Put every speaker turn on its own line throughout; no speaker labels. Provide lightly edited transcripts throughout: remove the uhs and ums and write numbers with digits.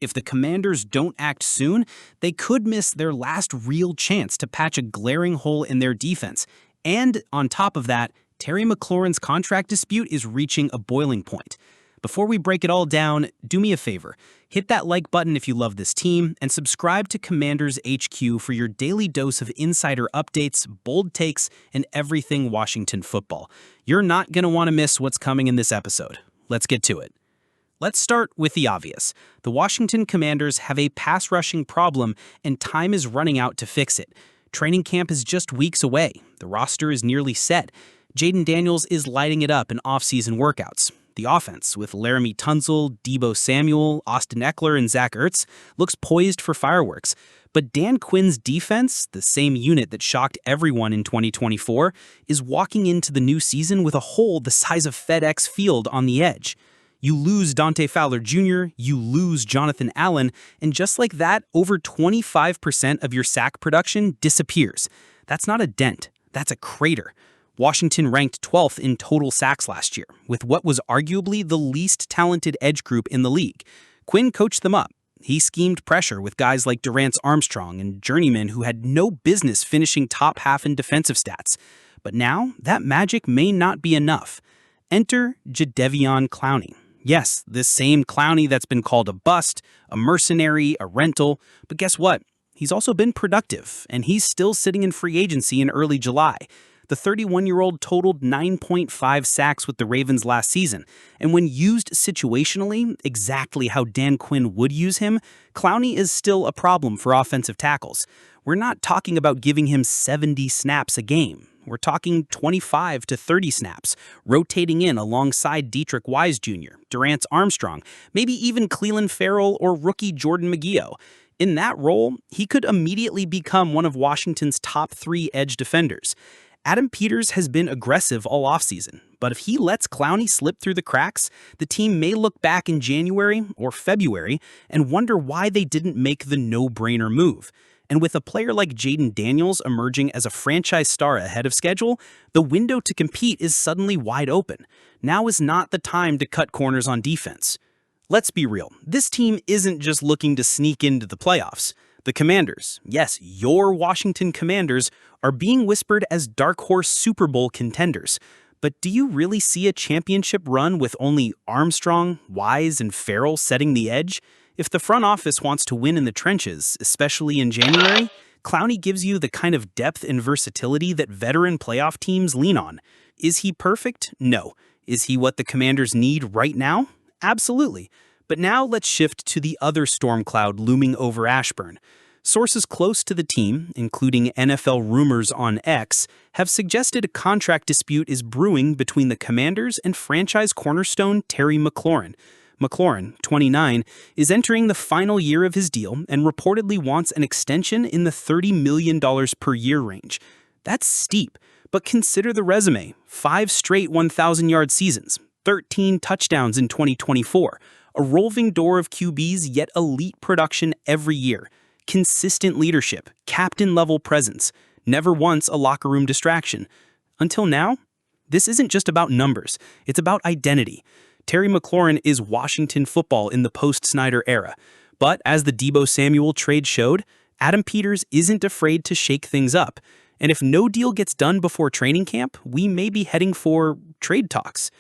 If the Commanders don't act soon, they could miss their last real chance to patch a glaring hole in their defense. And on top of that, Terry McLaurin's contract dispute is reaching a boiling point. Before we break it all down, do me a favor. Hit that like button if you love this team, and subscribe to Commanders HQ for your daily dose of insider updates, bold takes, and everything Washington football. You're not going to want to miss what's coming in this episode. Let's get to it. Let's start with the obvious. The Washington Commanders have a pass-rushing problem, and time is running out to fix it. Training camp is just weeks away. The roster is nearly set. Jaden Daniels is lighting it up in off-season workouts. The offense, with Laramie Tunsil, Deebo Samuel, Austin Eckler, and Zach Ertz, looks poised for fireworks. But Dan Quinn's defense, the same unit that shocked everyone in 2024, is walking into the new season with a hole the size of FedEx Field on the edge. You lose Dante Fowler Jr., you lose Jonathan Allen, and just like that, over 25% of your sack production disappears. That's not a dent, that's a crater. Washington ranked 12th in total sacks last year, with what was arguably the least talented edge group in the league. Quinn coached them up. He schemed pressure with guys like Durance Armstrong and journeymen who had no business finishing top half in defensive stats. But now, that magic may not be enough. Enter Jadeveon Clowney. Yes, this same Clowney that's been called a bust, a mercenary, a rental. But guess what? He's also been productive, and he's still sitting in free agency in early July. The 31-year-old totaled 9.5 sacks with the Ravens last season, and when used situationally, exactly how Dan Quinn would use him, Clowney is still a problem for offensive tackles. We're not talking about giving him 70 snaps a game. We're talking 25 to 30 snaps, rotating in alongside Dietrich Wise Jr., Durance Armstrong, maybe even Clelin Ferrell or rookie Jordan McGeough. In that role, he could immediately become one of Washington's top 3 edge defenders. Adam Peters has been aggressive all offseason, but if he lets Clowney slip through the cracks, the team may look back in January or February and wonder why they didn't make the no-brainer move. And with a player like Jaden Daniels emerging as a franchise star ahead of schedule, the window to compete is suddenly wide open. Now is not the time to cut corners on defense. Let's be real, this team isn't just looking to sneak into the playoffs. The Commanders, yes, your Washington Commanders, are being whispered as dark horse Super Bowl contenders. But do you really see a championship run with only Armstrong, Wise, and Ferrell setting the edge? If the front office wants to win in the trenches, especially in January, Clowney gives you the kind of depth and versatility that veteran playoff teams lean on. Is he perfect? No. Is he what the Commanders need right now? Absolutely. But now let's shift to the other storm cloud looming over Ashburn. Sources close to the team, including NFL Rumors on X, have suggested a contract dispute is brewing between the Commanders and franchise cornerstone Terry McLaurin. McLaurin, 29, is entering the final year of his deal and reportedly wants an extension in the $30 million per year range. That's steep, but consider the resume. 5 straight 1,000-yard seasons, 13 touchdowns in 2024, a roving door of QBs yet elite production every year, consistent leadership, captain-level presence, never once a locker room distraction. Until now, this isn't just about numbers, it's about identity. Terry McLaurin is Washington football in the post-Snyder era. But as the Deebo Samuel trade showed, Adam Peters isn't afraid to shake things up. And if no deal gets done before training camp, we may be heading for trade talks.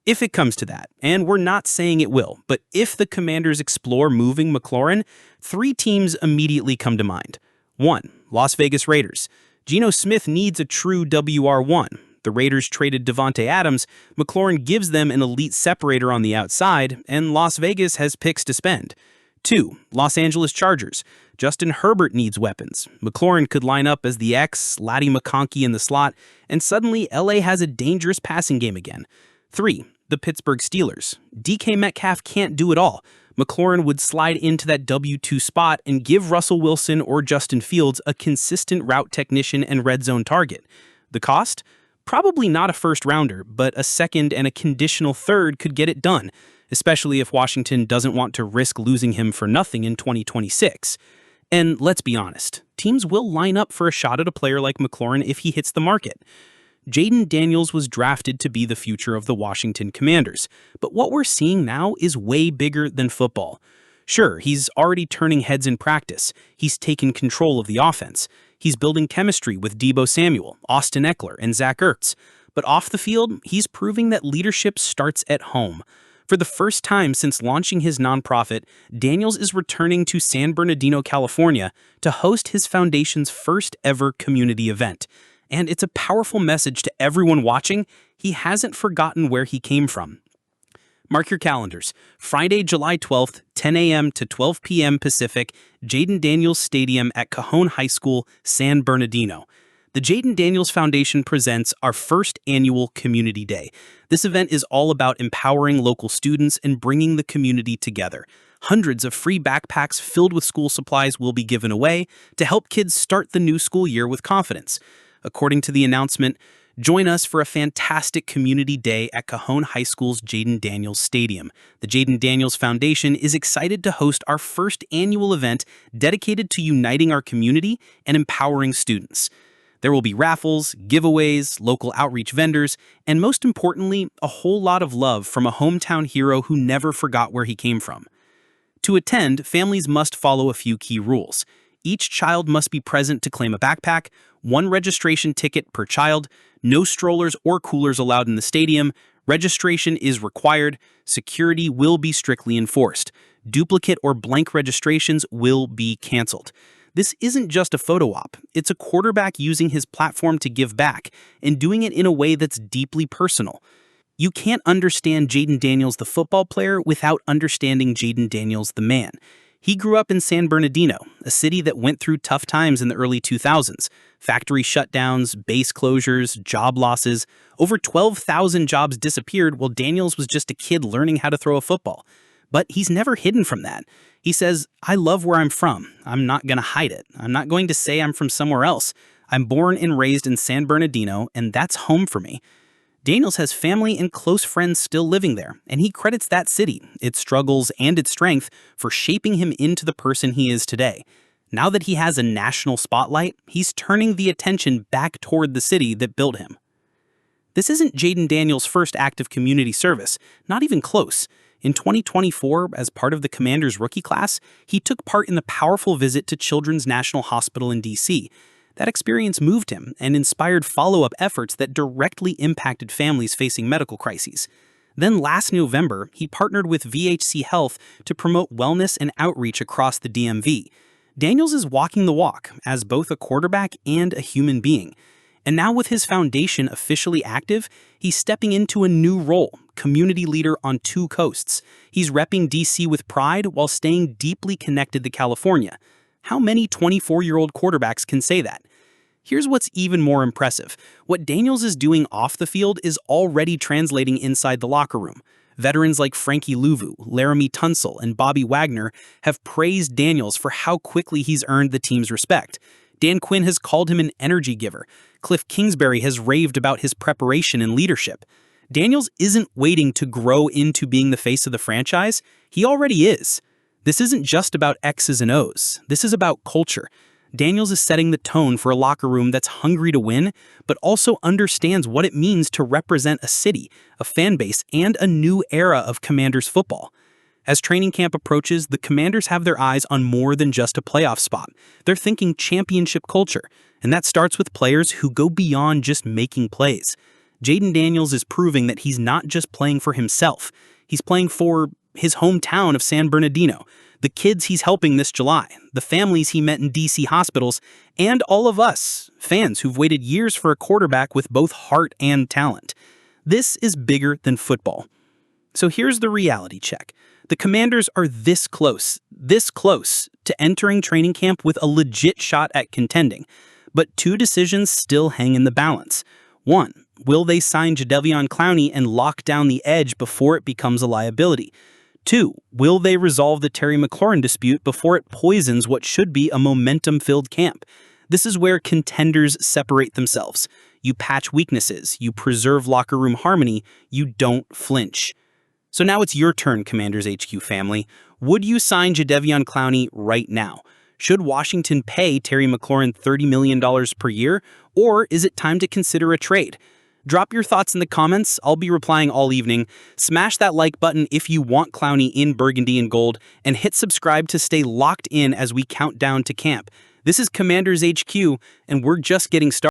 If it comes to that, and we're not saying it will, but if the Commanders explore moving McLaurin, 3 teams immediately come to mind. 1. Las Vegas Raiders. Geno Smith needs a true WR1. The Raiders traded Devontae Adams, McLaurin gives them an elite separator on the outside, and Las Vegas has picks to spend. 2. Los Angeles Chargers. Justin Herbert needs weapons. McLaurin could line up as the X, Laddie McConkey in the slot, and suddenly LA has a dangerous passing game again. 3. The Pittsburgh Steelers. DK Metcalf can't do it all. McLaurin would slide into that W2 spot and give Russell Wilson or Justin Fields a consistent route technician and red zone target. The cost? Probably not a first-rounder, but a second and a conditional third could get it done, especially if Washington doesn't want to risk losing him for nothing in 2026. And let's be honest, teams will line up for a shot at a player like McLaurin if he hits the market. Jaden Daniels was drafted to be the future of the Washington Commanders, but what we're seeing now is way bigger than football. Sure, he's already turning heads in practice. He's taken control of the offense. He's building chemistry with Deebo Samuel, Austin Eckler, and Zach Ertz. But off the field, he's proving that leadership starts at home. For the first time since launching his nonprofit, Daniels is returning to San Bernardino, California, to host his foundation's first ever community event. And it's a powerful message to everyone watching. He hasn't forgotten where he came from. Mark your calendars. Friday, July 12th, 10 a.m. to 12 p.m. Pacific, Jaden Daniels Stadium at Cajon High School, San Bernardino. The Jaden Daniels Foundation presents our first annual Community Day. This event is all about empowering local students and bringing the community together. Hundreds of free backpacks filled with school supplies will be given away to help kids start the new school year with confidence. According to the announcement, join us for a fantastic Community Day at Cajon High School's Jaden Daniels Stadium. The Jaden Daniels Foundation is excited to host our first annual event dedicated to uniting our community and empowering students. There will be raffles, giveaways, local outreach vendors, and most importantly, a whole lot of love from a hometown hero who never forgot where he came from. To attend, families must follow a few key rules. Each child must be present to claim a backpack, one registration ticket per child, no strollers or coolers allowed in the stadium, registration is required, security will be strictly enforced, duplicate or blank registrations will be canceled. This isn't just a photo op, it's a quarterback using his platform to give back and doing it in a way that's deeply personal. You can't understand Jaden Daniels the football player without understanding Jaden Daniels the man. He grew up in San Bernardino, a city that went through tough times in the early 2000s. Factory shutdowns, base closures, job losses. Over 12,000 jobs disappeared while Daniels was just a kid learning how to throw a football. But he's never hidden from that. He says, "I love where I'm from. I'm not going to hide it. I'm not going to say I'm from somewhere else. I'm born and raised in San Bernardino, and that's home for me." Daniels has family and close friends still living there, and he credits that city, its struggles and its strength, for shaping him into the person he is today. Now that he has a national spotlight, he's turning the attention back toward the city that built him. This isn't Jaden Daniels' first act of community service, not even close. In 2024, as part of the Commanders rookie class, he took part in the powerful visit to Children's National Hospital in D.C. That experience moved him and inspired follow-up efforts that directly impacted families facing medical crises. Then last November, he partnered with VHC Health to promote wellness and outreach across the DMV. Daniels is walking the walk as both a quarterback and a human being. And now with his foundation officially active, he's stepping into a new role, community leader on two coasts. He's repping DC with pride while staying deeply connected to California. How many 24-year-old quarterbacks can say that? Here's what's even more impressive. What Daniels is doing off the field is already translating inside the locker room. Veterans like Frankie Louvu, Laramie Tunsil, and Bobby Wagner have praised Daniels for how quickly he's earned the team's respect. Dan Quinn has called him an energy giver. Cliff Kingsbury has raved about his preparation and leadership. Daniels isn't waiting to grow into being the face of the franchise. He already is. This isn't just about X's and O's. This is about culture. Daniels is setting the tone for a locker room that's hungry to win, but also understands what it means to represent a city, a fan base, and a new era of Commanders football. As training camp approaches, the Commanders have their eyes on more than just a playoff spot. They're thinking championship culture, and that starts with players who go beyond just making plays. Jaden Daniels is proving that he's not just playing for himself. He's playing for his hometown of San Bernardino, the kids he's helping this July, the families he met in DC hospitals, and all of us, fans who've waited years for a quarterback with both heart and talent. This is bigger than football. So here's the reality check. The Commanders are this close to entering training camp with a legit shot at contending. But two decisions still hang in the balance. One, will they sign Jadeveon Clowney and lock down the edge before it becomes a liability? Two, will they resolve the Terry McLaurin dispute before it poisons what should be a momentum-filled camp? This is where contenders separate themselves. You patch weaknesses, you preserve locker room harmony, you don't flinch. So now it's your turn, Commanders HQ family. Would you sign Jadeveon Clowney right now? Should Washington pay Terry McLaurin $30 million per year, or is it time to consider a trade? Drop your thoughts in the comments. I'll be replying all evening. Smash that like button if you want Clowney in burgundy and gold, and hit subscribe to stay locked in as we count down to camp. This is Commander's HQ, and we're just getting started.